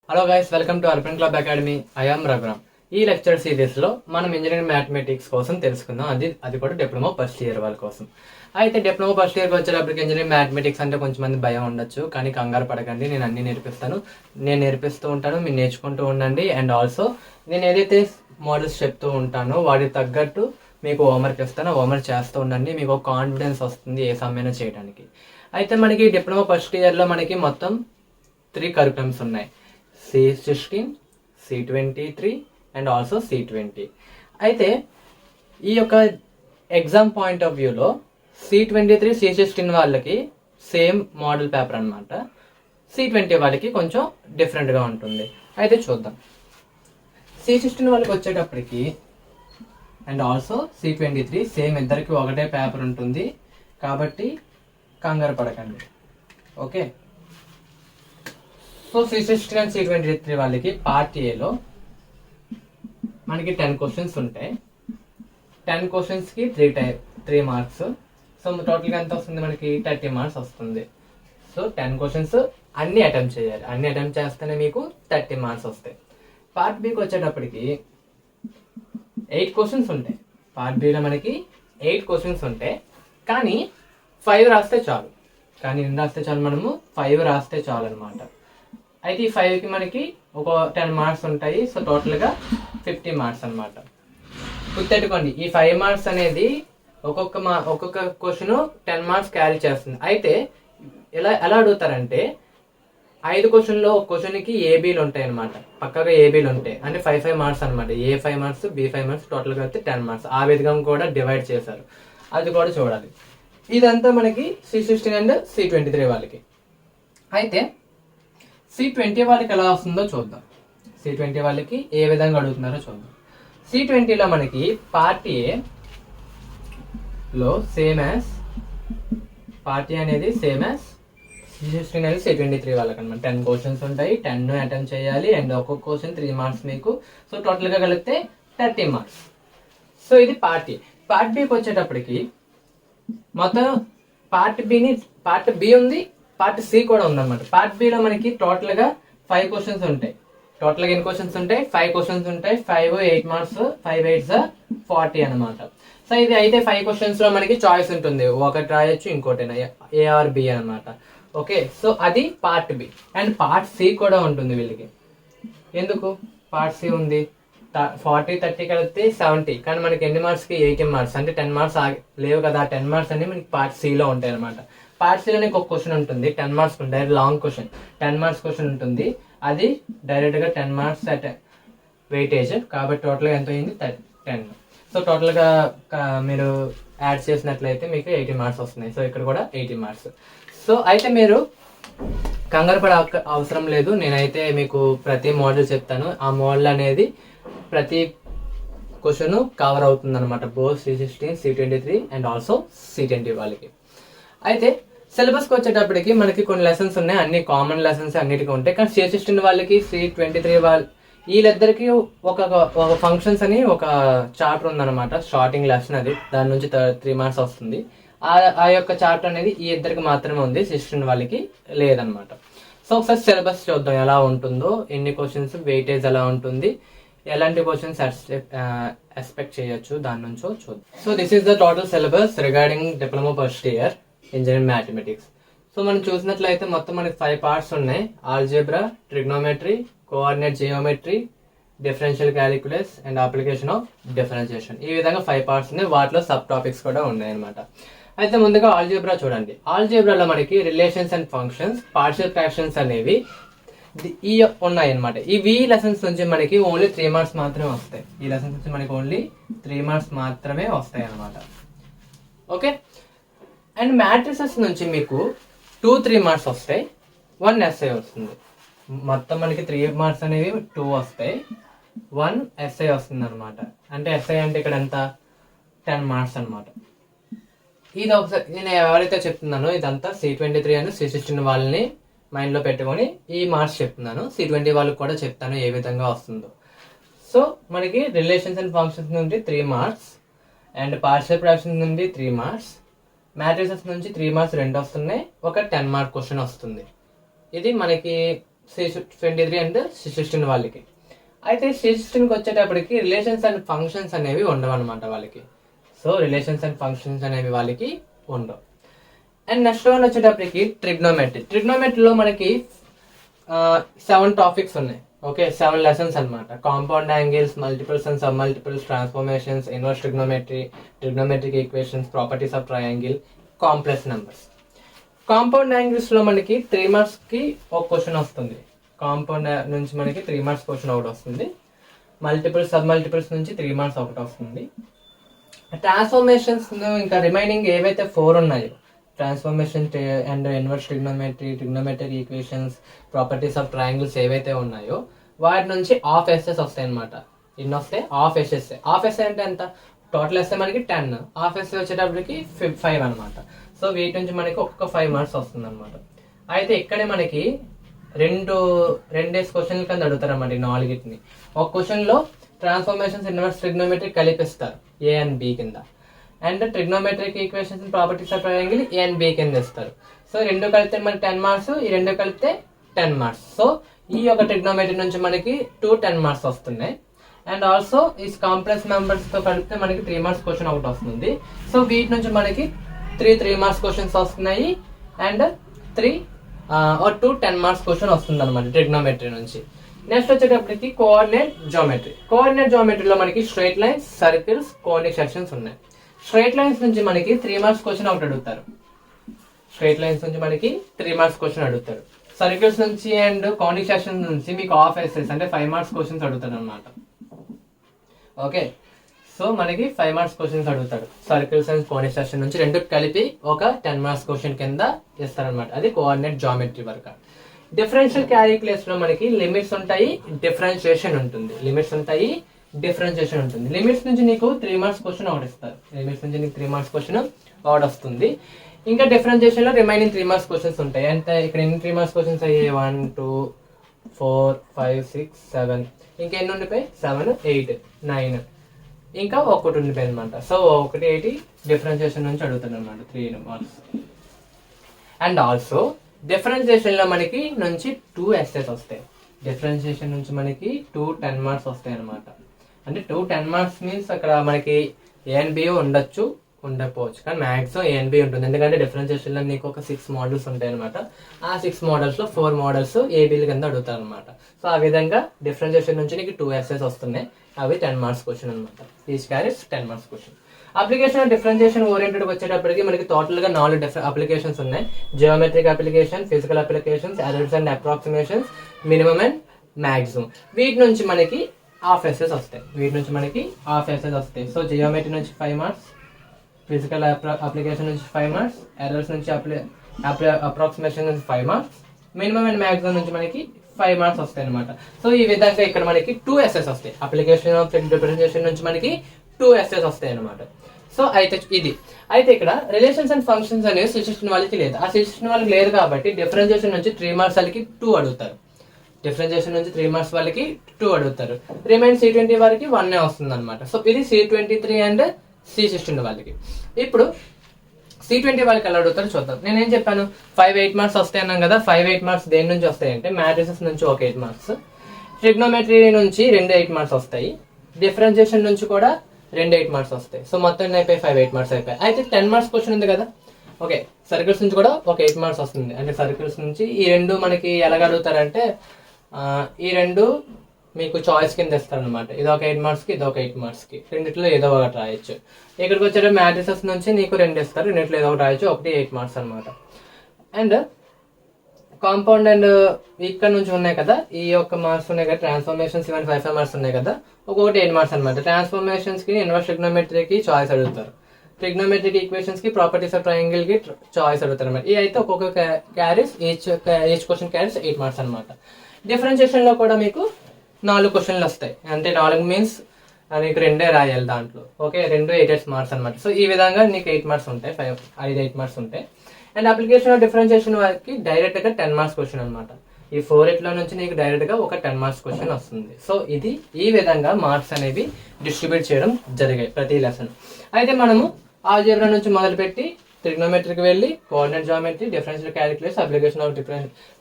Hello guys, welcome to urban club academy. I am Raghuram. ఈ lecture series లో మనం engineering mathematics కోసం తెలుసుకుందాం. అది కూడా డిప్లొమా ఫస్ట్ ఇయర్ వాళ్ళ కోసం. అయితే డిప్లొమా ఫస్ట్ ఇయర్కి వచ్చేటప్పటికి ఇంజనీరింగ్ మ్యాథమెటిక్స్ అంటే కొంచెం మంది భయం ఉండొచ్చు, కానీ కంగారు పడకండి. నేను అన్ని నేర్పిస్తాను. నేను నేర్పిస్తూ ఉంటాను, మీరు నేర్చుకుంటూ ఉండండి. అండ్ ఆల్సో నేను ఏదైతే మోడల్స్ చెప్తూ ఉంటానో వాటికి తగ్గట్టు మీకు హోంవర్క్ ఇస్తాను. హోంవర్క్ చేస్తూ ఉండండి. మీకు కాన్ఫిడెన్స్ వస్తుంది ఏ సమయంలో చేయడానికి. అయితే మనకి డిప్లొమా ఫస్ట్ ఇయర్లో మనకి మొత్తం 3 కరికులమ్స్ ఉన్నాయి. C16, C23 and also C20. అయితే ఈ యొక్క ఎగ్జామ్ పాయింట్ ఆఫ్ వ్యూలో C23, C16 వాళ్ళకి సేమ్ మోడల్ పేపర్ అనమాట. C20 వాళ్ళకి కొంచెం డిఫరెంట్గా ఉంటుంది. అయితే చూద్దాం. C16 వాళ్ళకి వచ్చేటప్పటికి అండ్ ఆల్సో C23 సేమ్, ఇద్దరికి ఒకటే పేపర్ ఉంటుంది కాబట్టి కంగారు పడకండి. Okay, so C16 and C23 వాళ్ళకి పార్ట్ ఏలో మనకి 10 క్వశ్చన్స్ ఉంటాయి. 10 క్వశ్చన్స్కి 3 మార్క్స్. సో టోటల్గా ఎంత వస్తుంది మనకి? 30 మార్క్స్ వస్తుంది. సో 10 క్వశ్చన్స్ అన్ని అటెంప్ట్ చేయాలి. అన్ని అటెంప్ట్ చేస్తేనే మీకు 30 మార్క్స్ వస్తాయి. పార్ట్ బికి వచ్చేటప్పటికి 8 క్వశ్చన్స్ ఉంటాయి. పార్ట్ బిలో మనకి 8 క్వశ్చన్స్ ఉంటాయి, కానీ 5 రాస్తే చాలు. మనము 5 రాస్తే చాలు అనమాట. అయితే ఈ 5కి మనకి ఒక 10 మార్క్స్ ఉంటాయి. సో టోటల్గా 50 మార్క్స్ అనమాట. గుర్తెట్టుకోండి, ఈ 5 మార్క్స్ అనేది ఒక్కొక్క క్వశ్చన్ 10 మార్క్స్ క్యారీ చేస్తుంది. అయితే ఎలా అడుగుతారంటే 5 క్వశ్చన్లో ఒక క్వశ్చన్కి ఏబీలు ఉంటాయి అనమాట. పక్కగా ఏబీలు ఉంటాయి అంటే 5 మార్క్స్ అనమాట. ఏ 5 మార్క్స్, బి 5 మార్క్స్, టోటల్గా అయితే 10 మార్క్స్. ఆ విధంగా కూడా డివైడ్ చేశారు. అది కూడా చూడాలి. ఇదంతా మనకి C16 అండ్ C23 వాళ్ళకి. అయితే C20 వాళ్ళకి ఎలా వస్తుందో చూద్దాం. C20 వాళ్ళకి ఏ విధంగా అడుగుతున్నారో చూద్దాం. C20లో మనకి పార్ట్ ఏలో పార్ట్ ఏ అనేది సేమ్ యాజ్ C16 అనేది C23 వాళ్ళకి అనమాట. 10 క్వశ్చన్స్ ఉంటాయి, 10 అటెంప్ట్ చేయాలి. అండ్ ఒక్కొక్క క్వశ్చన్ 3 మార్క్స్ మీకు. సో టోటల్గా కలిపితే 30 మార్క్స్. సో ఇది పార్ట్ ఏ. పార్ట్ బికి వచ్చేటప్పటికి మొత్తం పార్ట్ బి ఉంది, పార్ట్ సి కూడా ఉందన్నమాట. పార్ట్ బిలో మనకి టోటల్గా 5 క్వశ్చన్స్ ఉంటాయి. టోటల్గా ఎన్ని క్వశ్చన్స్ ఉంటాయి? 5 క్వశ్చన్స్ ఉంటాయి. 5 8 మార్క్స్, 5 8 40 అనమాట. సో ఇది అయితే 5 క్వశ్చన్స్ లో మనకి చాయిస్ ఉంటుంది. ఒకటి రాయొచ్చు, ఇంకోటి ఏ ఆర్ బి అనమాట. ఓకే, సో అది part B. And part C కూడా ఉంటుంది వీళ్ళకి. ఎందుకు పార్ట్ సి ఉంది? 40 30 కలిపితే 70, కానీ మనకి ఎన్ని మార్క్స్కి? 80 మార్క్స్. అంటే 10 మార్క్స్ లేవు కదా. 10 మార్క్స్ అన్ని మనకి పార్ట్ సిలో ఉంటాయి అనమాట. పార్ట్ సిలో ఒక క్వశ్చన్ ఉంటుంది, 10 మార్క్స్ ఉంటుంది. లాంగ్ క్వశ్చన్, 10 మార్క్స్ క్వశ్చన్ ఉంటుంది. అది డైరెక్ట్గా 10 మార్క్స్ అట్ వెయిటేజ్. కాబట్టి టోటల్గా ఎంత అయింది? 10. సో టోటల్గా మీరు యాడ్ చేసినట్లయితే మీకు 80 మార్క్స్ వస్తున్నాయి. సో ఇక్కడ కూడా 80 మార్క్స్. సో అయితే మీరు కంగారు పడే అవసరం లేదు. నేనైతే మీకు ప్రతి మోడల్ చెప్తాను. ఆ మోడల్ అనేది ప్రతి క్వశ్చన్ కవర్ అవుతుంది అనమాట. Both C16, C23 and also C20 వాళ్ళకి. అయితే సిలబస్కి వచ్చేటప్పటికి మనకి కొన్ని లెసన్స్ ఉన్నాయి. అన్ని కామన్ లెసన్స్ అన్నిటికీ ఉంటాయి. కానీ C16 వాళ్ళకి, C23 వీళ్ళిద్దరికి ఒక ఫంక్షన్స్ అని ఒక చాప్టర్ ఉందన్నమాట. స్టార్టింగ్ లెసన్ అది. దాని నుంచి 3 మార్క్స్ వస్తుంది. ఆ యొక్క చాప్టర్ అనేది ఈ ఇద్దరికి మాత్రమే ఉంది, C16 వాళ్ళకి లేదనమాట. సో ఒకసారి సిలబస్ చూద్దాం ఎలా ఉంటుందో, ఎన్ని క్వశ్చన్స్, వెయిటేజ్ ఎలా ఉంటుంది, ఎలాంటి క్వశ్చన్స్ ఎక్స్పెక్ట్ చేయొచ్చు దాని నుంచో చూద్దాం. So this is the total syllabus regarding diploma first year engineering mathematics. So మనం చూసినట్లయితే మొత్తం మనకి 5 పార్ట్స్ ఉన్నాయి. Algebra, trigonometry, coordinate geometry, differential calculus and application of differentiation. ఈ విధంగా 5 పార్ట్స్ ఉన్నాయి. వాటిలో సబ్ టాపిక్స్ కూడా ఉన్నాయి అనమాట. అయితే ముందుగా ఆల్జీబ్రా చూడండి. ఆల్జీబ్రాలో మనకి relations and functions, partial fractions అనేవి ఈ ఉన్నాయి అనమాట. ఈ లెసన్స్ నుంచి మనకి ఓన్లీ 3 మార్క్స్ మాత్రమే వస్తాయి. ఈ లెసన్స్ నుంచి మనకి ఓన్లీ 3 మార్క్స్ మాత్రమే వస్తాయి అనమాట. ఓకే, అండ్ మ్యాట్రిసెస్ నుంచి మీకు 2-3 మార్క్స్ వస్తాయి. 1 ఎస్ఐ వస్తుంది. మొత్తం మనకి 3 మార్క్స్ అనేవి 2 వస్తాయి. 1 ఎస్ఐ వస్తుంది అనమాట. అంటే ఎస్ఐ అంటే ఇక్కడ ఎంత? 10 మార్క్స్ అనమాట. ఇది ఒకసారి నేను ఎవరైతే చెప్తున్నానో ఇదంతా C23 అని C16 వాళ్ళని మైండ్లో పెట్టుకొని ఈ మార్క్స్ చెప్తున్నాను. C20 వాళ్ళకి కూడా చెప్తాను ఏ విధంగా వస్తుందో. సో మనకి రిలేషన్స్ అండ్ ఫంక్షన్స్ నుండి 3 మార్క్స్ అండ్ పార్షియల్ ఫ్రాక్షన్స్ నుండి 3 మార్క్స్, మ్యాట్రిసెస్ నుంచి 3 మార్క్స్ 2 వస్తున్నాయి. ఒక 10 మార్క్ క్వశ్చన్ వస్తుంది. ఇది మనకి C23 అండ్ C16 వాళ్ళకి. అయితే C16కి వచ్చేటప్పటికి రిలేషన్స్ అండ్ ఫంక్షన్స్ అనేవి ఉండవు అనమాట వాళ్ళకి. సో రిలేషన్స్ అండ్ ఫంక్షన్స్ అనేవి వాళ్ళకి ఉండవు. అండ్ నెక్స్ట్ వన్ వచ్చేటప్పటికి ట్రిగ్నోమెట్రీలో మనకి 7 టాపిక్స్ ఉన్నాయి. ఓకే, 7 లెసన్స్ అనమాట. Compound angles, multiples and sub multiples, ట్రాన్స్ఫార్మేషన్స్, inverse trigonometric equations, properties of triangle, complex numbers. Compound angles లో మనకి 3 మార్క్స్ కి ఒక క్వశ్చన్ వస్తుంది. కాంపౌండ్ నుంచి మనకి 3 మార్క్స్ క్వశ్చన్ ఒకటి వస్తుంది. మల్టిపుల్స్ సబ్ మల్టిపుల్స్ నుంచి 3 మార్క్స్ ఒకటి వస్తుంది. ట్రాన్స్ఫార్మేషన్స్ ఇంకా రిమైనింగ్ ఏవైతే 4 ఉన్నాయో, transformation and inverse trigonometric equations, properties of triangles ఏవైతే ఉన్నాయో వాటి నుంచి హాఫ్ ఎస్ఎస్ వస్తాయి అనమాట. ఇన్ని వస్తే హాఫ్ ఎస్ఎస్ఏ. హాఫ్ ఎస్ఏ అంటే ఎంత? టోటల్ ఎస్ఏ మనకి 10, హాఫ్ ఎస్ఏ వచ్చేటప్పటికి 5 అనమాట. సో వీటి నుంచి మనకి ఒక్కొక్క 5 మార్క్స్ వస్తుంది అనమాట. అయితే ఇక్కడే మనకి రెండేసి క్వశ్చన్ల కింద అడుగుతారు అన్నమాట. 4ని ఒక క్వశ్చన్ లో ట్రాన్స్ఫార్మేషన్స్, ఇన్వర్స్ ట్రిగ్నోమెట్రిక్ కలిపిస్తారు A and B కింద, and trigonometric equations, properties of triangle A and B కింద ఇస్తారు. సో రెండు కలిపితే మనకి 10 మార్క్స్, ఈ రెండు కలిపితే 10 మార్క్స్. సో ఈ యొక్క ట్రిగ్నోమెట్రీ నుంచి మనకి 10 మార్క్స్ వస్తున్నాయి. అండ్ ఆల్సో ఈ కాంప్లెక్స్ మెంబర్స్ తో కలిపితే మనకి 3 మార్క్స్ క్వశ్చన్ ఒకటి వస్తుంది. సో వీటి నుంచి మనకి 3 మార్క్స్ క్వశ్చన్స్ వస్తున్నాయి. అండ్ 2 10 మార్క్స్ క్వశ్చన్ వస్తుంది అనమాట ట్రిగ్నోమెట్రీ నుంచి. నెక్స్ట్ వచ్చేటప్పటికి కోఆర్డినేట్ జామెట్రీలో మనకి straight lines, circles, conic sections ఉన్నాయి. స్ట్రైట్ లైన్స్ నుంచి మనకి 3 మార్క్స్ క్వశ్చన్ ఒకటి అడుగుతారు. సర్కిల్స్ నుంచి అండ్ కోనిక్ సెక్షన్స్ నుంచి మీకు హాఫ్ ఎస్ఎస్ అంటే 5 మార్క్స్ క్వశ్చన్స్ అడుగుతాడు అనమాట. ఓకే, సో మనకి 5 మార్క్స్ క్వశ్చన్స్ అడుగుతాడు. సర్కిల్స్ అండ్ కోనిక్ సెక్షన్ నుంచి రెండు కలిపి ఒక 10 మార్క్స్ క్వశ్చన్ కింద ఇస్తారనమాట. అది coordinate geometry work. Differential calculus లో మనకి లిమిట్స్ ఉంటాయి, డిఫరెన్షియేషన్ ఉంటుంది. లిమిట్స్ నుంచి నీకు 3 మార్క్స్ క్వశ్చన్ ఒకటి ఇస్తారు. వస్తుంది. ఇంకా డిఫరెన్షియేషన్ లో రిమైనింగ్ 3 మార్క్స్ క్వశ్చన్స్ ఉంటాయి. అంటే ఇక్కడ ఎన్ని 3 మార్క్స్ క్వశ్చన్స్ అయ్యాయి? 1 2 4 5 6 7. ఇంకా ఎన్ని ఉండిపోయి? 7 8 9. ఇంకా ఒకటి ఉండిపోయింది అనమాట. సో 1 8 డిఫరెన్షియేషన్ నుంచి అడుగుతాడు అనమాట 3 మార్క్స్. అండ్ ఆల్సో డిఫరెన్షియేషన్ లో మనకి నుంచి 2 ఎస్సేస్ వస్తాయి. డిఫరెన్షియేషన్ నుంచి మనకి 2 10 మార్క్స్ వస్తాయి అనమాట. అంటే 2 10 మార్క్స్ మీన్స్ అక్కడ మనకి A and B ఉండకపోవచ్చు, కానీ మ్యాక్సిమం A and B ఉంటుంది. ఎందుకంటే డిఫరెన్షియేషన్ లో నీకు ఒక 6 మోడల్స్ ఉంటాయి అనమాట. ఆ 6 మోడల్స్ లో 4 మోడల్స్ AB కింద అడుగుతారు అనమాట. సో ఆ విధంగా డిఫరెన్షియేషన్ నుంచి నీకు 2 ఎస్సేస్ వస్తున్నాయి. అవి 10 మార్క్స్ క్వశ్చన్ అనమాట. Each carries 10 marks question. Application differentiation oriented వచ్చేటప్పటికి మనకి టోటల్ గా 4 అప్లికేషన్స్ ఉన్నాయి. Geometric application, physical applications, errors and approximations, minimum and maximum. వీటి నుంచి మనకి హాఫ్ ఎస్ఎస్ వస్తాయి. సో జియోమెట్రీ నుంచి 5 మార్క్స్, ఫిజికల్ అప్లికేషన్ నుంచి 5 మార్క్స్, ఎర్రర్స్ నుంచి అప్రాక్సిమేషన్ నుంచి 5 మార్క్స్, మినిమం అండ్ మాక్సిమం నుంచి మనకి 5 మార్క్స్ వస్తాయి అనమాట. సో ఈ విధంగా ఇక్కడ మనకి 2 ఎస్ఎస్ వస్తాయి. అప్లికేషన్ ఆఫ్ డిఫరెన్షియేషన్ నుంచి మనకి 2 ఎస్ఎస్ వస్తాయి అనమాట. సో అయితే ఇక్కడ రిలేషన్స్ అండ్ ఫంక్షన్స్ అనేవి C16 వాళ్ళకి లేదు. ఆ C16 వాళ్ళకి లేదు కాబట్టి డిఫరెన్షియేషన్ నుంచి 3 మార్క్స్ వాళ్ళకి 2 అడుగుతారు. రిమైన్ C20 వారికి 1 వస్తుంది అనమాట. సో ఇది C23 అండ్ C16 వాళ్ళకి. ఇప్పుడు C20 వాళ్ళకి ఎలా అడుగుతారో చూద్దాం. నేనేం చెప్పాను? 5 8 మార్క్స్ వస్తాయి అన్నాం కదా. 5 8 మార్క్స్ దేని నుంచి వస్తాయంటే మ్యాట్రిసెస్ నుంచి ఒక 8 మార్క్స్, ట్రిగ్నోమెట్రీ నుంచి 2 8 మార్క్స్ వస్తాయి, డిఫరెన్షియేషన్ నుంచి కూడా 2 8 మార్క్స్ వస్తాయి. సో మొత్తం అయిపోయి 5 8 మార్క్స్ అయిపోయి. అయితే 10 మార్క్స్ క్వశ్చన్ ఉంది కదా. ఓకే, సర్కిల్స్ నుంచి కూడా ఒక 8 మార్క్స్ వస్తుంది. అంటే సర్కిల్స్ నుంచి ఈ రెండు మనకి ఎలాగ అడుగుతారంటే ఈ రెండు మీకు చాయిస్ కింద ఇస్తారనమాట. ఇది ఒక 8 మార్క్స్ కి, ఇది ఒక 8 మార్క్స్ కి. రెండిట్లో ఏదో ఒకటి రాయొచ్చు. ఇక్కడికి వచ్చే మ్యాట్రిసెస్ నుంచి నీకు 2 ఇస్తారు. రెండిట్లో ఏదో ఒకటి రాయొచ్చు. ఒకటి 8 మార్క్స్ అనమాట. అండ్ కాంపౌండ్ అండ్ ఇక్కడ నుంచి ఉన్నాయి కదా, ఈ యొక్క మార్క్స్ ఉన్నాయి కదా. ట్రాన్స్ఫార్మేషన్స్ ఇవన్నీ 5 5 మార్క్స్ ఉన్నాయి కదా. ఒక్కొక్కటి 8 మార్క్స్ అనమాట. ట్రాన్స్ఫార్మేషన్స్ కి, ఇన్వర్స్ ట్రిగ్నోమెట్రీకి చాయిస్ అడుగుతారు. ట్రిగ్నోమెట్రిక్ ఈక్వేషన్స్ కి, ప్రాపర్టీస్ ఆఫ్ ట్రయాంగిల్ కి చాయిస్ అడుగుతారు అనమాట. ఇది అయితే ఒక్కొక్క carries each question carries 8 marks అనమాట. డిఫరెన్షియేషన్ లో కూడా మీకు 4 క్వశ్చన్లు వస్తాయి. అంటే 4 మీన్స్ నీకు 2 రాయాలి దాంట్లో. ఓకే, 2 8 మార్క్స్ అనమాట. సో ఈ విధంగా నీకు 8 మార్క్స్ ఉంటాయి. 5 8 మార్క్స్ ఉంటాయి. అండ్ అప్లికేషన్ ఆఫ్ డిఫరెన్షియేషన్ వారికి డైరెక్ట్ గా 10 మార్క్స్ క్వశ్చన్ అనమాట. ఈ 4 8 లో నుంచి నీకు డైరెక్ట్ గా ఒక 10 మార్క్స్ క్వశ్చన్ వస్తుంది. సో ఈ విధంగా మార్క్స్ అనేవి డిస్ట్రిబ్యూట్ చేయడం జరిగాయి ప్రతి లెసన్. అయితే మనము ఆల్జీబ్రా నుంచి మొదలుపెట్టి ట్రిగ్నోమెట్రీకి వెళ్ళి coordinate geometry, differential calculus, application of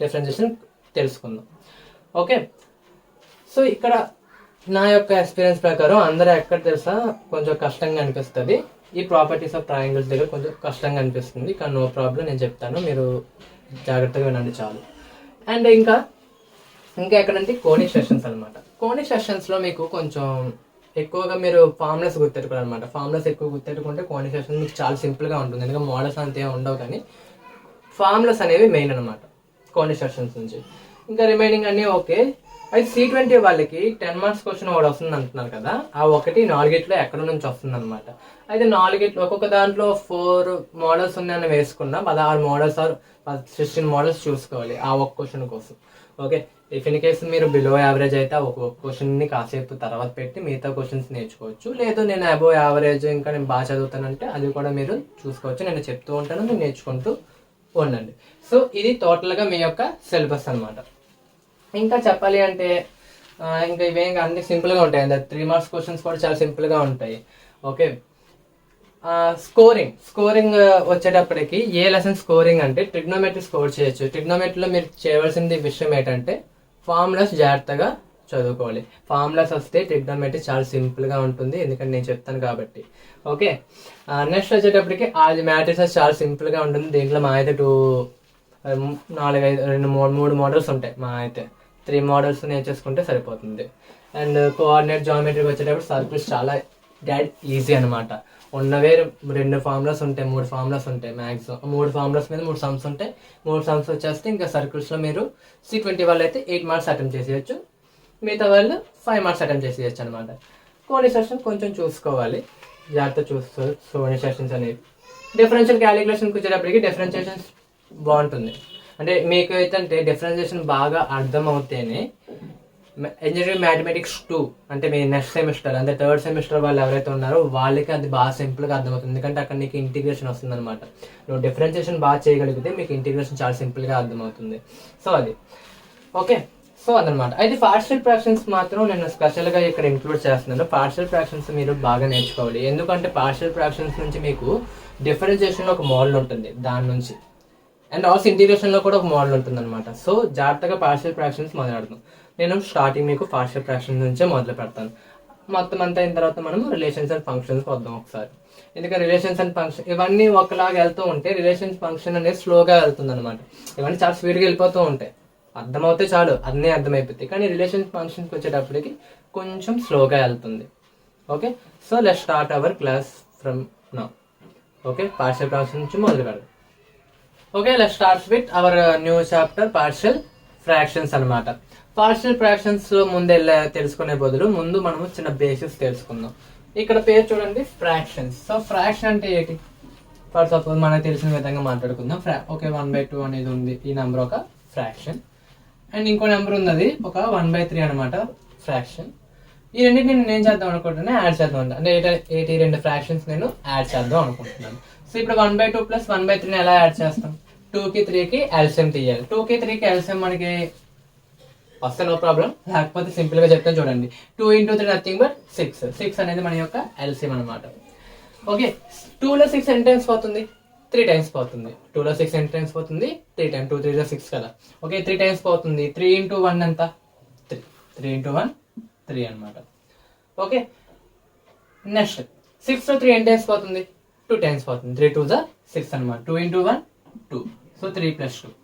differentiation తెలుసుకుందాం. ఓకే, సో ఇక్కడ నా యొక్క ఎక్స్పీరియన్స్ ప్రకారం అందరూ ఎక్కడ తెలుసా కొంచెం కష్టంగా అనిపిస్తుంది, ఈ ప్రాపర్టీస్ ఆఫ్ ట్రయాంగిల్స్ దగ్గర కొంచెం కష్టంగా అనిపిస్తుంది, కానీ నో ప్రాబ్లం, నేను చెప్తాను, మీరు జాగ్రత్తగా వినండి చాలు. అండ్ ఇంకా ఎక్కడంటే కోనిక్ సెషన్స్ అనమాట. కోనిక్ సెషన్స్లో మీకు కొంచెం ఎక్కువగా మీరు ఫార్ములాస్ గుర్తెట్టుకోవాలన్నమాట. ఫార్ములాస్ ఎక్కువ గుర్తెట్టుకుంటే కోనిక్ సెషన్స్ మీకు చాలా సింపుల్గా ఉంటుంది, ఎందుకంటే మోడల్స్ అంతే ఉండవు, కానీ ఫార్ములాస్ అనేవి మెయిన్ అనమాట కోనిక్ సెషన్స్ నుంచి. ఇంకా రిమైనింగ్ అన్నీ ఓకే. అయితే C20 వాళ్ళకి 10 మార్క్స్ క్వశ్చన్ ఒకటి వస్తుంది అంటున్నారు కదా, ఆ ఒకటి 4 ఎక్కడ నుంచి వస్తుంది అనమాట. అయితే 4 ఒక్కొక్క దాంట్లో 4 మోడల్స్ ఉన్నాయని వేసుకున్నా 16 మోడల్స్ ఆర్ 16 మోడల్స్ చూసుకోవాలి ఆ ఒక్క క్వశ్చన్ కోసం. ఓకే, ఇఫ్ ఇన్ కేసు మీరు బిలో యావరేజ్ అయితే ఒక క్వశ్చన్ని కాసేపు తర్వాత పెట్టి మిగతా క్వశ్చన్స్ నేర్చుకోవచ్చు. లేదు నేను అబోవ్ యావరేజ్ ఇంకా నేను బాగా చదువుతానంటే అది కూడా మీరు చూసుకోవచ్చు, నేను చెప్తూ ఉంటాను, మీరు నేర్చుకుంటూ ఉండండి. సో ఇది టోటల్గా మీ యొక్క సిలబస్ అనమాట. ఇంకా చెప్పాలి అంటే ఇంకా ఇవేం అన్ని సింపుల్గా ఉంటాయి, 3 మార్క్స్ క్వశ్చన్స్ కూడా చాలా సింపుల్గా ఉంటాయి. ఓకే, స్కోరింగ్ వచ్చేటప్పటికి ఏ లెసన్ స్కోరింగ్ అంటే ట్రిగ్నోమెట్రీ స్కోర్ చేయొచ్చు. ట్రిగ్నోమెట్రీలో మీరు చేయవలసింది విషయం ఏంటంటే ఫార్ములాస్ జాగ్రత్తగా చదువుకోవాలి. ఫార్ములాస్ వస్తే ట్రిగ్నోమెట్రీ చాలా సింపుల్గా ఉంటుంది, ఎందుకంటే నేను చెప్తాను కాబట్టి. ఓకే, నెక్స్ట్ వచ్చేటప్పటికి అది మ్యాట్రిసెస్ చాలా సింపుల్గా ఉంటుంది. దీంట్లో మా అయితే 3 మోడల్స్ ఉంటాయి, మా అయితే 3 మోడల్స్ నేర్చేసుకుంటే సరిపోతుంది. అండ్ కోఆర్డినేట్ జామెట్రీకి వచ్చేటప్పుడు సర్కిల్స్ చాలా ఈజీ అనమాట. ఉన్నవే 2 ఫార్ములాస్ ఉంటాయి, 3 ఫార్ములాస్ ఉంటాయి మ్యాక్సిమం. 3 ఫార్ములాస్ మీద 3 సమ్స్ ఉంటాయి. 3 సమ్స్ వచ్చేస్తే ఇంకా సర్కిల్స్లో మీరు C20 వాళ్ళు అయితే 8 మార్క్స్ అటెంప్ట్ చేసేయచ్చు, మిగతా వాళ్ళు 5 మార్క్స్ అటెంప్ట్ చేసేయచ్చు అనమాట. కొన్ని సెషన్స్ కొంచెం చూసుకోవాలి, జాగ్రత్త చూస్తూ కొన్ని సెషన్స్ అనేవి. డిఫరెన్షియల్ క్యాలిక్యులేషన్కి వచ్చేటప్పటికి డిఫరెన్షియేషన్స్ బాగుంటుంది. అంటే మీకు ఏంటంటే డిఫరెన్షియేషన్ బాగా అర్థం అవుతేనే ఇంజనీరింగ్ మ్యాథమెటిక్స్ 2 అంటే మీ నెక్స్ట్ సెమిస్టర్ అంటే 3rd సెమిస్టర్ వాళ్ళు ఎవరైతే ఉన్నారో వాళ్ళకి అది బాగా సింపుల్గా అర్థమవుతుంది, ఎందుకంటే అక్కడ నీకు ఇంటిగ్రేషన్ వస్తుంది అనమాట. నువ్వు డిఫరెన్షియేషన్ బాగా చేయగలిగితే మీకు ఇంటిగ్రేషన్ చాలా సింపుల్గా అర్థమవుతుంది. సో అది ఓకే, సో అదనమాట. అయితే పార్షియల్ ఫ్రాక్షన్స్ మాత్రం నేను స్పెషల్గా ఇక్కడ ఇంక్లూడ్ చేస్తున్నాను. పార్షియల్ ఫ్రాక్షన్స్ మీరు బాగా నేర్చుకోవాలి, ఎందుకంటే పార్షియల్ ఫ్రాక్షన్స్ నుంచి మీకు డిఫరెన్షియేషన్లో ఒక మోడల్ ఉంటుంది, దాని నుంచి అండ్ ఆల్సో ఇంటిగ్రేషన్లో కూడా ఒక మోడల్ ఉంటుంది అనమాట. సో జాగ్రత్తగా పార్షియల్ ఫ్రాక్షన్స్ మొదలెడతాం. నేను స్టార్టింగ్ మీకు పార్షియల్ ఫ్రాక్షన్ నుంచే మొదలు పెడతాను. మొత్తం అంతా అయిన తర్వాత మనం రిలేషన్స్ అండ్ ఫంక్షన్స్ వద్దాం ఒకసారి, ఎందుకంటే రిలేషన్స్ అండ్ ఫంక్షన్ ఇవన్నీ ఒకలాగా వెళ్తూ ఉంటే రిలేషన్స్ ఫంక్షన్ అనేది స్లోగా వెళ్తుంది అనమాట. ఇవన్నీ చాలా స్పీడ్గా వెళ్ళిపోతూ ఉంటాయి, అర్థమవుతే చాలు అన్నీ అర్థమైపోతాయి, కానీ రిలేషన్స్ ఫంక్షన్కి వచ్చేటప్పటికి కొంచెం స్లోగా వెళ్తుంది. Okay, so let's start our class from now. Okay, partial fraction నుంచి మొదలు పెడదాం. Okay, let's start with our new chapter partial fractions అనమాట. పార్షియల్ ఫ్రాక్షన్స్ లో ముందు తెలుసుకునే బదులు ముందు మనము చిన్న బేసిక్స్ తెలుసుకుందాం. ఇక్కడ పేరు చూడండి, ఫ్రాక్షన్స్. సో ఫ్రాక్షన్ అంటే ఏంటి? ఫర్ సపోజ్ మనకు తెలిసిన విధంగా మాట్లాడుకుందాం. ఓకే, 1/2 అనేది ఉంది, ఈ నెంబర్ ఒక ఫ్రాక్షన్. అండ్ ఇంకో నెంబర్ ఉన్నది ఒక 1/3 అనమాట ఫ్రాక్షన్. ఈ రెండింటిని నేను ఏం చేద్దాం అనుకుంటున్నా, యాడ్ చేద్దాం అంటే 82 ఫ్రాక్షన్స్ నేను యాడ్ చేద్దాం అనుకుంటున్నాను. సో ఇప్పుడు 1/2 ప్లస్ 1/3 ఎలా యాడ్ చేస్తాం? 2కి 3కి ఎల్సిఎం తీయాలి. 2కి 3కి ఎల్సిఎం మనకి వస్తే నో ప్రాబ్లం, లేకపోతే సింపుల్ గా చెప్తాను చూడండి. 2 × 3 నథింగ్ బట్ 6 అనేది మన యొక్క ఎల్సిఎం అనమాట. ఓకే, 2లో 6 ఎన్ని టైమ్స్ పోతుంది? 3 టైమ్స్ పోతుంది. 2లో 6 ఎన్ని టైమ్స్ పోతుంది? 3 టైమ్స్. 2 3 6 కదా. ఓకే, 3 టైమ్స్ పోతుంది. 3 × 1 ఎంత? 3. 3 × 1 3 అనమాట. ఓకే, నెక్స్ట్ 6లో 3 ఎన్ని టైమ్స్ పోతుంది? 2 టైమ్స్ పోతుంది. 3 2 6 అనమాట. 2 × 1 2. సో 3 + 2.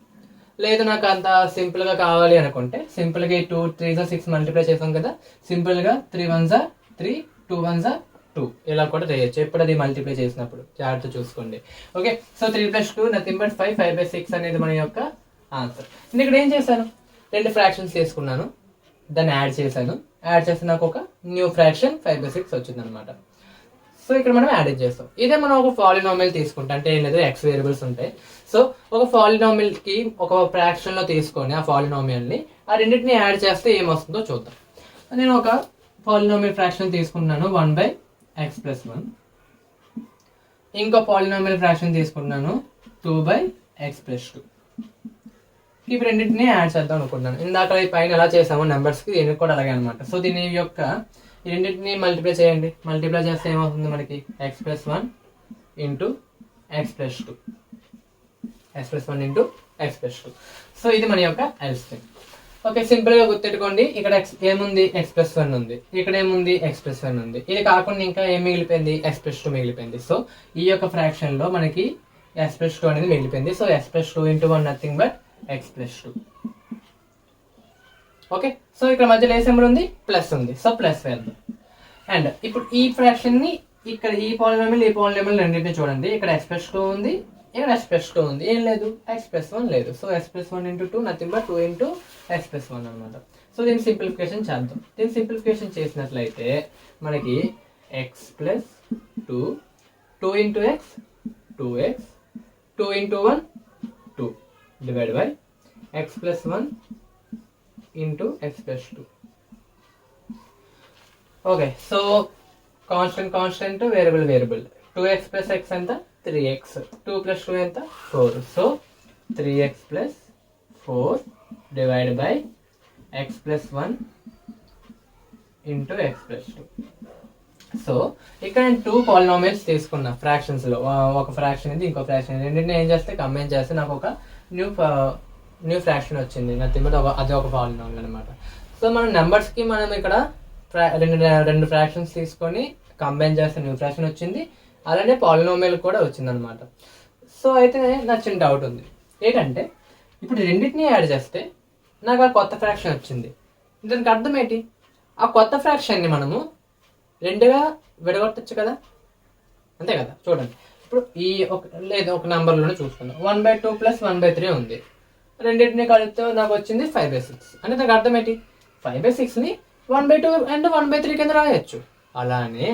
లేదు నాకు అంత సింపుల్ గా కావాలి అనుకుంటే సింపుల్ గా 2 3 6 మల్టిప్లై చేసాం కదా, సింపుల్ గా 3 1 3 2 1 2 ఇలా కూడా చేయొచ్చు. ఎప్పుడు అది మల్టిప్లై చేసినప్పుడు జాగ్రత్త చూసుకోండి. Okay, so 3 + 2 nothing but 5. 5/6 అనేది మన యొక్క ఆన్సర్. నేను ఇక్కడ ఏం చేశాను, 2 ఫ్రాక్షన్స్ తీసుకున్నాను, దాన్ని యాడ్ చేశాను. యాడ్ చేస్తే నాకు ఒక న్యూ ఫ్రాక్షన్ 5/6 వచ్చింది అనమాట. సో ఇక్కడ మనం యాడ్ చేస్తాం. ఇదే మనం ఒక పాలినామియల్ తీసుకుంటాం, అంటే ఏం లేదు ఎక్స్ వేరియబుల్స్ ఉంటాయి. సో ఒక పాలినామియల్ కి ఒక ఫ్రాక్షన్ లో తీసుకొని ఆ పాలినామియల్ ని ఆ రెండింటిని యాడ్ చేస్తే ఏమొస్తుందో చూద్దాం. నేను ఒక పాలినామియల్ ఫ్రాక్షన్ తీసుకున్నాను 1/x + 1. ఇంకో పాలినామియల్ ఫ్రాక్షన్ తీసుకున్నాను 2/x + 2. ఇవి రెండింటిని యాడ్ చేద్దాం అనుకుంటున్నాను. ఇందాక పైన ఎలా చేసామో నెంబర్స్ కి దీనికి కూడా అలాగే అనమాట. సో దీని యొక్క ఈ రెండింటిని మల్టిప్లై చేయండి. మల్టిప్లై చేస్తే ఏమవుతుంది మనకి? x + 1 × x + 2. x + 1 × x+2. So ఇది మన యొక్క LCM. ఓకే, సింపుల్ గా గుర్తెట్టుకోండి. ఇక్కడ ఏముంది, x+1 ఉంది, ఇక్కడ ఏముంది, x+1 ఉంది. ఇది కాకుండా ఇంకా ఏం మిగిలిపోయింది, x+2 మిగిలిపోయింది. సో ఈ యొక్క ఫ్రాక్షన్ లో మనకి x+2 అనేది మిగిలిపోయింది. So x+2 × 1 nothing but x+2. Okay, so ఇక్కడ మధ్యలో ఏ సింబల్ ఉంది, ప్లస్ ఉంది. సో ప్లస్ వేద్దాం. అండ్ ఇప్పుడు ఈ ఫ్రాక్షన్ ని ఇక్కడ ఈ పాలినామియల్ రెండింటిని చూడండి. ఇక్కడ x+2 ఉంది, ఇక్కడ x+2 ఉంది, ఏం లేదు, x+1 లేదు. So x+1 × 2 nothing but 2 × x+1 అనమాట. సో దీన్ని సింప్లిఫికేషన్ చేద్దాం. దీన్ని సింప్లిఫికేషన్ చేసినట్లయితే మనకి x+2, 2 × x 2x, 2 × 1 2 divide by x+1 × x+2. Okay, so constant variable 2x + x ఎంత, 3x, 2 + 2 ఎంత, 4. So 3x + 4 divide by x+1 × x+2. So ఇక్కడ నేను 2 పాలినామియల్స్ తీసుకున్నా ఫ్రాక్షన్స్ లో. ఒక ఫ్రాక్షన్ ఇది, ఇంకో ఫ్రాక్షన్. రెండింటిని ఏం చేస్తే కంబైన్ చేస్తే నాకు ఒక న్యూ ఫ్రాక్షన్ వచ్చింది. నథింగ్ బట్ అది ఒక పాలినామియల్ అనమాట. సో మన నెంబర్స్ కి మనం ఇక్కడ రెండు ఫ్రాక్షన్స్ తీసుకొని కంబైన్ చేస్తే న్యూ ఫ్రాక్షన్ వచ్చింది. అలానే పాలినామియల్ కూడా వచ్చింది అనమాట. సో అయితే నాకు చిన్న డౌట్ ఉంది. ఏంటంటే ఇప్పుడు రెండింటిని యాడ్ చేస్తే నాకు ఆ కొత్త ఫ్రాక్షన్ వచ్చింది. దానికి అర్థం ఏంటి, ఆ కొత్త ఫ్రాక్షన్ని మనము రెండుగా విడగొట్టచ్చు కదా, అంతే కదా. చూడండి, ఇప్పుడు ఈ ఒక నెంబర్లోనే చూసుకుందాం. 1/2 + 1/3 ఉంది. రెండింటిని కలిపితే నాకు వచ్చింది 5/6. అంటే దానికి అర్థం ఏంటి, 5/6ని 1/2 అండ్ 1/3 కింద రాయొచ్చు. అలానే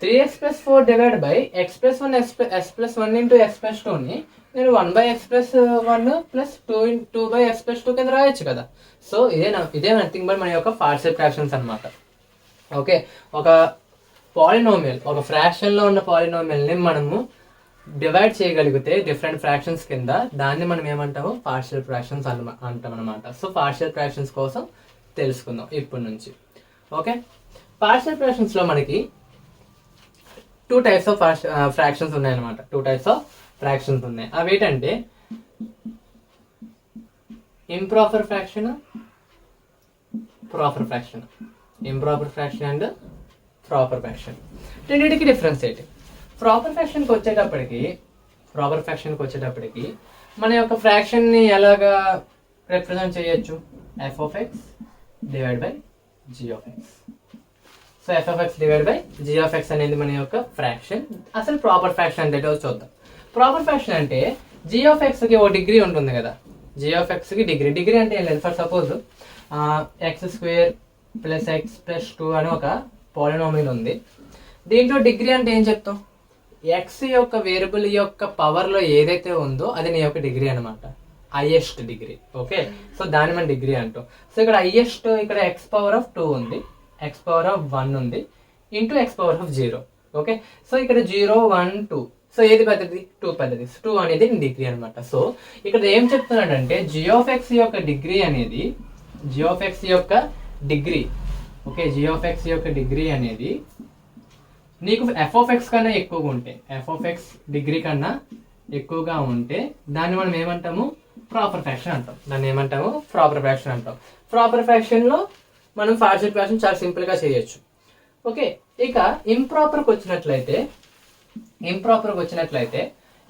3x + 4 divide by x+1 s+1 × x+2ని నేను 1/x+1 + 2/x+2 కింద రాయొచ్చు కదా. సో ఇదే నథింగ్ బట్ మన యొక్క పార్షియల్ ఫ్రాక్షన్స్ అనమాట. ఓకే, ఒక పాలినామియల్, ఒక ఫ్రాక్షన్ లో ఉన్న పాలినామియల్ ని మనము డివైడ్ చేయగలిగితే డిఫరెంట్ ఫ్రాక్షన్స్ కింద, దాన్ని మనం ఏమంటాము, పార్షియల్ ఫ్రాక్షన్స్ అంటాం అనమాట. సో పార్షియల్ ఫ్రాక్షన్స్ కోసం తెలుసుకుందాం ఇప్పటి నుంచి. ఓకే, పార్షియల్ ఫ్రాక్షన్స్ లో మనకి 2 types ఆఫ్ ఫ్రాక్షన్స్ ఉన్నాయన్నమాట. 2 types ఆఫ్ ఫ్రాక్షన్స్ ఉన్నాయి. అవి ఏంటంటే improper fraction, proper fraction. Improper fraction and proper fraction, రెండింటికి డిఫరెన్స్ ఏంటి? ప్రాపర్ ఫ్రాక్షన్కి వచ్చేటప్పటికి మన యొక్క ఫ్రాక్షన్ ని ఎలాగా రిప్రజెంట్ చేయొచ్చు, f(x) divide by g(x). So f(x) divide by g(x) అనేది మన యొక్క ఫ్రాక్షన్. అసలు ప్రాపర్ ఫ్రాక్షన్ అంటే చూద్దాం. ప్రాపర్ ఫ్రాక్షన్ అంటే g(x) కి ఒక డిగ్రీ ఉంటుంది కదా. g(x) కి డిగ్రీ అంటే ఏం లేదు. ఫర్ సపోజ్ x² + x + 2 అని ఒక పాలినామియల్ ఉంది. దీంట్లో డిగ్రీ అంటే ఏం చెప్తాం, x యొక్క వేరియబుల్ యొక్క పవర్ లో ఏదైతే ఉందో అది నీ యొక్క డిగ్రీ అనమాట, హైయెస్ట్ డిగ్రీ. ఓకే, సో దాన్ని మనం డిగ్రీ అంటాం. సో ఇక్కడ హైయెస్ట్, ఇక్కడ x⁻2 ఉంది, x⁻1 ఉంది, ఇంటూ x⁻0. ఓకే, సో ఇక్కడ 0 1 2. సో ఏది పెద్దది, 2 పెద్దది. 2 అనేది డిగ్రీ అనమాట. సో ఇక్కడ ఏం చెప్తున్నాడంటే g(x) యొక్క డిగ్రీ అనేది, g(x) యొక్క డిగ్రీ, ఓకే, g(x) యొక్క డిగ్రీ అనేది నీకు f(x) కన్నా ఎక్కువగా ఉంటే, f(x) డిగ్రీ కన్నా ఎక్కువగా ఉంటే దాన్ని మనం ఏమంటాము, ప్రాపర్ ఫ్రాక్షన్ అంటాం. దాన్ని ఏమంటాము, ప్రాపర్ ఫ్రాక్షన్ అంటాం. ప్రాపర్ ఫ్రాక్షన్ లో మనం పార్షియల్ ఫ్రాక్షన్ చాలా సింపుల్ గా చేయొచ్చు. ఓకే, ఇక ఇంప్రాపర్కి వచ్చినట్లయితే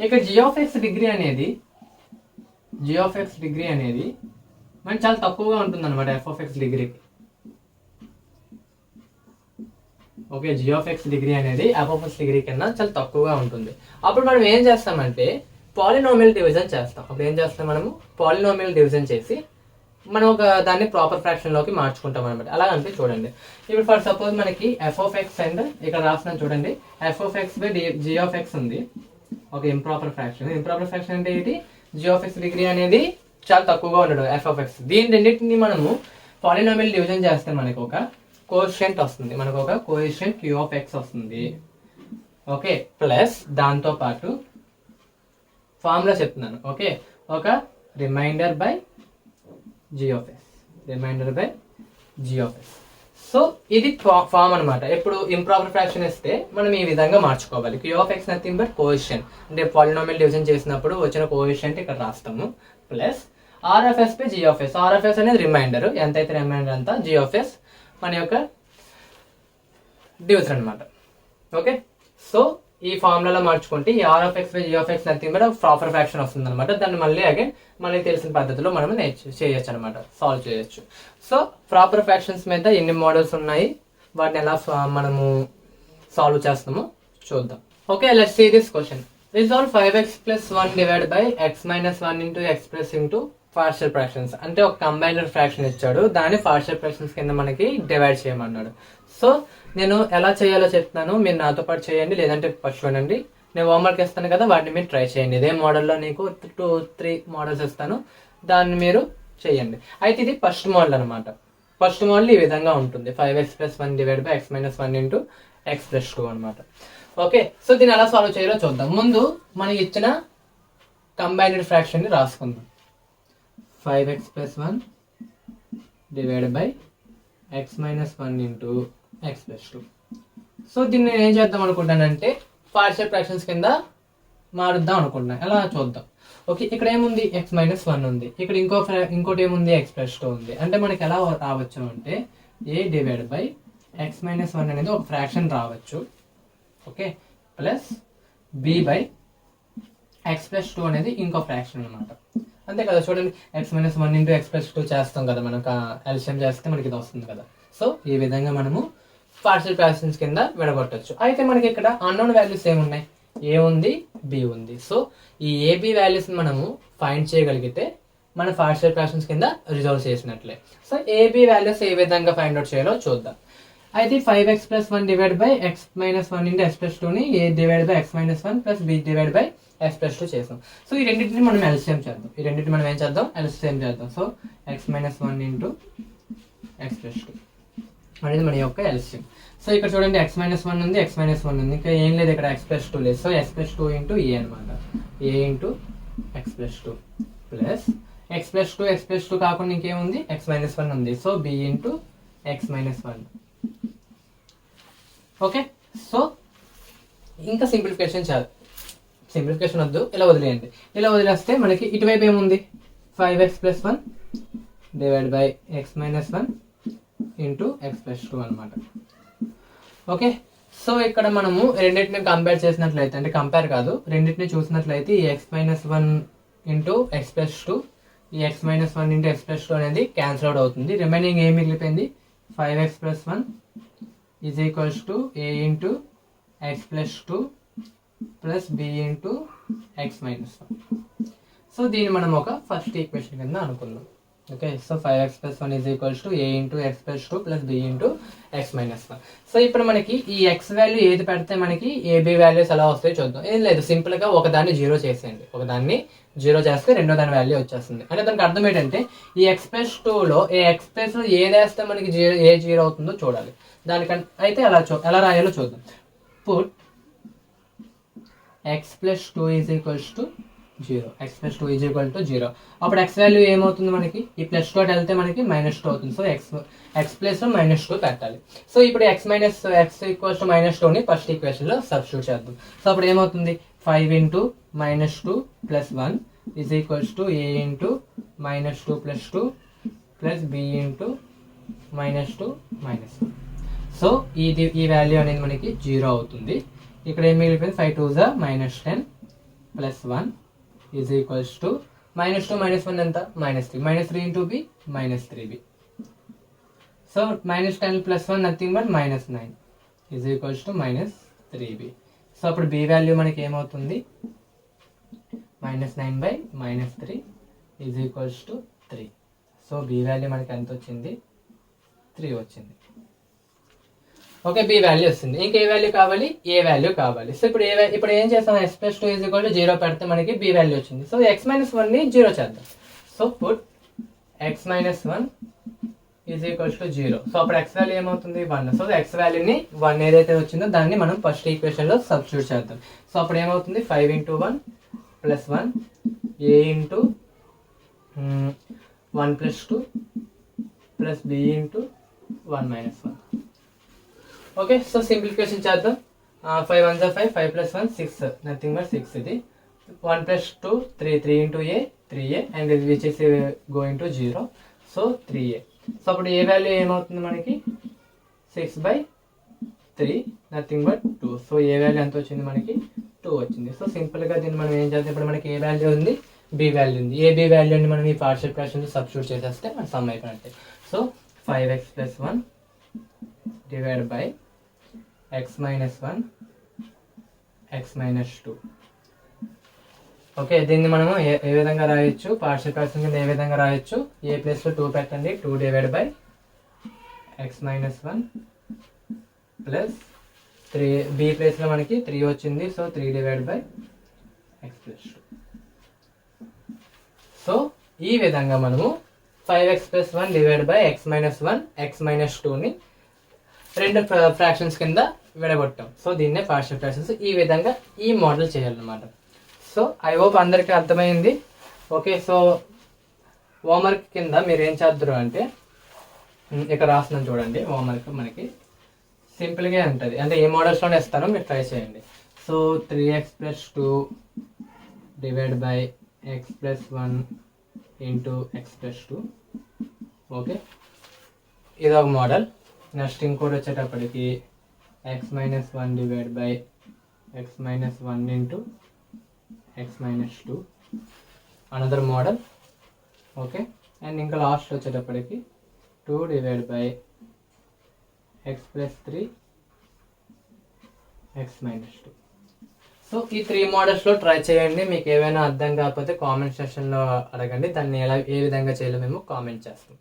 ఇక్కడ g(x) డిగ్రీ అనేది మనకి చాలా తక్కువగా ఉంటుంది అనమాట f(x) డిగ్రీకి. ఓకే, g(x) డిగ్రీ అనేది f(x) డిగ్రీ కన్నా చాలా తక్కువగా ఉంటుంది. అప్పుడు మనం ఏం చేస్తామంటే పాలినామియల్ డివిజన్ చేస్తాం. అప్పుడు ఏం చేస్తాం, మనము పాలినామియల్ డివిజన్ చేసి మనం దాన్ని ప్రాపర్ ఫ్రాక్షన్ లోకి మార్చుకుంటాం అనమాట. అలాగంటే చూడండి, ఇప్పుడు ఫర్ సపోజ్ మనకి f(x) అండ్ ఇక్కడ రాస్తున్నాను చూడండి, f(x) బై g(x) ఉంది. ఒక ఇంప్రాపర్ ఫ్రాక్షన్. ఇంప్రాపర్ ఫ్రాక్షన్ అంటే ఏంటి, g(x) డిగ్రీ అనేది చాలా తక్కువగా ఉండడు f(x). దీని రెండింటిని మనము పాలినామియల్ డివిజన్ చేస్తే మనకి ఒక కోఎఫిషియంట్ వస్తుంది, మనకు ఒక కోఎఫిషియంట్ q(x) వస్తుంది. ఓకే, ప్లస్ దాంతో పాటు ఫార్ములా చెప్తున్నాను. ఓకే, ఒక రిమైండర్ బై g(x). సో ఇది ఫామ్ అనమాట. ఇప్పుడు ఇంప్రాపర్ ఫ్రాక్షన్ ఇస్తే మనం ఈ విధంగా మార్చుకోవాలి. Q of x nothing but coefficient, అంటే పాలినామియల్ డివిజన్ చేసినప్పుడు వచ్చిన కోఎఫిషియంట్ ఇక్కడ రాస్తాము, plus r of s by g of s. R of s అనేది రిమైండర్, ఎంతైతే రిమైండర్ అంతా, జీ ఆఫ్ ఎస్ మన యొక్క డివిజన్ అనమాట. ఓకే, సో ఈ ఫార్ములాలో మార్చుకుంటే ఈ r of x by g of x nothing but proper fraction వస్తుంది అనమాట. దాన్ని మళ్ళీ అగైన్ మనకి తెలిసిన పద్ధతిలో మనం చేయొచ్చు అనమాట, సాల్వ్ చేయొచ్చు. సో ప్రాపర్ ఫ్రాక్షన్స్ మీద ఎన్ని మోడల్స్ ఉన్నాయి, వాటిని ఎలా మనము సాల్వ్ చేస్తామో చూద్దాం. Okay, let's see this question. Resolve 5x + 1 divide by x - 1 into x plus into partial fractions. అంటే ఒక కంబైనర్ ఫ్రాక్షన్ ఇచ్చాడు, దాన్ని పార్షియల్ ఫ్రాక్షన్స్ కింద మనకి డివైడ్ చేయమన్నాడు. సో నేను ఎలా చేయాలో చెప్తాను, మీరు నాతో పాటు చేయండి, లేదంటే ఫస్ట్ చూడండి. నేను హోంవర్క్ ఇస్తాను కదా, వాటిని మీరు ట్రై చేయండి. ఇదే మోడల్లో నీకు 2-3 మోడల్స్ ఇస్తాను, దాన్ని మీరు చేయండి. అయితే ఇది ఫస్ట్ మోడల్ అనమాట. ఫస్ట్ మోడల్ ఈ విధంగా ఉంటుంది, 5x + 1 divide by x - 1 into x plus 2 అనమాట. ఓకే, సో దీన్ని ఎలా సాల్వ్ చేయాలో చూద్దాం. ముందు మనకి ఇచ్చిన కంబైన్డ్ ఫ్రాక్షన్ని రాసుకుందాం. 5x + 1 divide by x - 1 into x plus 2. So దీన్ని నేను ఏం చేద్దాం అనుకుంటానంటే పార్షియల్ ఫ్రాక్షన్స్ కింద మారుద్దాం అనుకుంటున్నాను. ఎలా చూద్దాం. ఓకే, ఇక్కడ ఏముంది, x - 1 ఉంది, ఇక్కడ ఇంకోటి ఏముంది, x + 2 ఉంది. అంటే మనకి ఎలా రావచ్చు అంటే a డివైడ్ బై x - 1 అనేది ఒక ఫ్రాక్షన్ రావచ్చు. Okay, plus b by x + 2 అనేది ఇంకో ఫ్రాక్షన్ అనమాట. అంతే కదా, చూడండి, x - 1 ఇంటూ ఎక్స్ ప్లస్ 2 చేస్తాం కదా, మనకు ఎల్సిఎం చేస్తే మనకి ఇది వస్తుంది కదా. సో ఈ విధంగా మనము పార్షియల్ ఫ్రాక్షన్స్ కింద విడగొట్టచ్చు. అయితే మనకి ఇక్కడ అన్నోన్ వాల్యూస్ ఏమున్నాయి, ఏ ఉంది, బి ఉంది. సో ఈ ఏబి వాల్యూస్ మనము ఫైండ్ చేయగలిగితే మన పార్షియల్ ఫ్రాక్షన్స్ కింద రిజాల్వ్ చేసినట్లే. సో ఏబి వాల్యూస్ ఏ విధంగా ఫైండ్ అవుట్ చేయాలో చూద్దాం. అయితే 5x + 1 divide by x - 1 into x plus 2ని a divide by x - 1 plus b divide by X plus 2 చేసాం. సో ఈ రెండింటిని మనం ఎల్సిఎం చేద్దాం. ఈ రెండింటిని మనం ఏం చేద్దాం, ఎల్సిఎం చేద్దాం. So x - 1 into x plus 2 అనేది మన యొక్క ఎల్సిఎం. సో ఇక్కడ చూడండి, x - 1 ఉంది, x - 1 ఉంది, ఇంకా ఏం లేదు ఇక్కడ, x + 2 లేదు. సో x + 2 ఇంటూ a అనమాట, a into x + 2 plus x + 2 కాకుండా ఇంకేముంది, x - 1 ఉంది. So b into x - 1. Okay, so ఇంకా సింప్లిఫికేషన్ చాలు, సింప్లిఫికేషన్ వద్దు, ఇలా వదిలేయండి. ఇలా వదిలేస్తే మనకి ఇటువైపు ఏముంది, 5x + 1 divide by x - 1 into x plus 2 అనమాట. ఓకే, సో ఇక్కడ మనము రెండింటిని కంపేర్ చేసినట్లయితే, అంటే కంపేర్ కాదు, రెండింటిని చూసినట్లయితే ఈ x - 1 ఇంటూ ఎక్స్ ప్లస్ 2, ఈ x - 1 ఇంటూ ఎక్స్ ప్లస్ 2 అనేది క్యాన్సిల్ అవుట్ అవుతుంది. రిమైనింగ్ ఏం మిగిలిపోయింది, 5x + 1 is equals to a into x plus 2 plus b into x - 1. So దీన్ని మనం ఒక ఫస్ట్ ఈక్వేషన్ కింద అనుకుందాం. Okay, so 5x + 1 is equals to a into x plus 2 plus b into x - 1. So ఇప్పుడు మనకి ఈ x వాల్యూ ఏది పెడితే మనకి ఏబి వాల్యూస్ ఎలా వస్తాయో చూద్దాం. ఏం లేదు, సింపుల్గా ఒకదాన్ని 0 చేసేయండి. ఒకదాన్ని 0 చేస్తే రెండో దాని వాల్యూ వచ్చేస్తుంది. అంటే దానికి అర్థం ఏంటంటే ఈ x + 2లో ఏ x ప్లస్లో ఏది వేస్తే మనకి ఏ 0 అవుతుందో చూడాలి. దానికంటే అయితే ఎలా రాయాలో చూద్దాం. Put x + 2 is equals to 0, x + 2 is equal to 0. అప్పుడు x వాల్యూ ఏమవుతుంది, మనకి ఈ ప్లస్ 2 వెళ్తే మనకి -2 అవుతుంది. సో x ప్లస్లో -2 పెట్టాలి. సో ఇప్పుడు x ఈక్వల్స్ టు -2ని ఫస్ట్ ఈక్వేషన్లో సబ్స్టిట్యూట్ చేద్దాం. సో అప్పుడు ఏమవుతుంది, 5 into -2 plus 1 is equals to a into -2 plus 2 plus b into -2 -1. So ఈ వాల్యూ అనేది మనకి 0 అవుతుంది. ఇక్కడ ఏం మిగిలిపోయింది, 5 2 = -10 ప్లస్ 1 ఈజ్ ఈక్వల్స్ టు -2 -1 ఎంత, -3 3 into b -3b. So -10 plus 1 nothing but -9 is equals to -3b. So అప్పుడు b వాల్యూ మనకి ఏమవుతుంది, -9 by -3 is equals to 3. So b value మనకి ఎంత వచ్చింది, 3 వచ్చింది. ఓకే, బి వాల్యూ వస్తుంది. ఇంకా ఏ వాల్యూ కావాలి, ఏ వాల్యూ కావాలి. సో ఇప్పుడు ఏం చేస్తాం, x + 2 ఈజ్ ఈక్వల్ టు 0 పెడితే మనకి బి వాల్యూ వచ్చింది. సో x - 1ని 0 చేద్దాం. So put x - 1 is equals to 0. So అప్పుడు x వాల్యూ ఏమవుతుంది, 1. సో x వాల్యూని 1 ఏదైతే వచ్చిందో దాన్ని మనం ఫస్ట్ ఈక్వేషన్లో సబ్స్టిట్యూట్ చేద్దాం. సో అప్పుడు ఏమవుతుంది, 5 into 1 plus 1 a into 1 plus 2 plus b into 1 minus 1. Okay, so simplification చేద్దాం. 5 1 5, 5 plus 1 6, నథింగ్ బట్ 6. ఇది 1 plus 2 3, 3 into a 3a, and ఇది which is going to 0, so 3a. So అప్పుడు ఏ వాల్యూ ఏమవుతుంది మనకి 6/3, nothing but 2. So A value ఎంత వచ్చింది మనకి 2 వచ్చింది. సో సింపుల్గా దీన్ని మనం ఏం చేద్దాం, ఇప్పుడు మనకి ఏ వాల్యూ ఉంది, బి వాల్యూ ఉంది. ఏ బి వాల్యూని మనం ఈ పార్షియల్ ఫ్రాక్షన్స్ సబ్స్టిట్యూట్ చేసేస్తే మన సమ్ అయిపోయినట్టే. So 5x plus 1 divided by x minus 1 x minus 2. Okay, దీన్ని మనము ఏ విధంగా రాయొచ్చు, పార్షియల్ ఫ్రాక్షన్ కింద ఏ విధంగా రాయొచ్చు, ఏ ప్లేస్లో 2 పెట్టండి, 2 divide by x minus 1 plus 3, B ప్లేస్లో మనకి 3 వచ్చింది, so 3 divide by x plus 2. So ఈ విధంగా మనము 5x plus 1 divide by x minus 1 x minus 2ని రెండు ఫ్రాక్షన్స్ కింద విడగొట్టాం. సో దీన్నే పార్షియల్ ఫ్రాక్షన్స్. ఈ విధంగా ఈ మోడల్ చేయాలన్నమాట. సో ఐ హోప్ అందరికీ అర్థమైంది. ఓకే, సో హోంవర్క్ కింద మీరు ఏం చేద్దరు అంటే ఇక్కడ రాస్తున్నాను చూడండి. హోంవర్క్ మనకి సింపుల్గా ఉంటుంది, అంటే ఏ మోడల్స్లోనే ఇస్తారో మీరు ట్రై చేయండి. So 3x plus 2 divide by x plus 1 into x plus 2. Okay, ఇదొక మోడల్. నెక్స్ట్ ఇంకోటి వచ్చేటప్పటికి x minus 1 divide by x minus 1 into x minus 2, another model. Okay, and ఇంకా లాస్ట్ వచ్చేటప్పటికి 2 divide by x plus 3 x minus 2. So ఈ 3 మోడల్స్లో try చేయండి. మీకు ఏమైనా అర్థం కాకపోతే కామెంట్ సెక్షన్లో అడగండి. దాన్ని ఏ విధంగా చేయాలో మేము కామెంట్ చేస్తాం.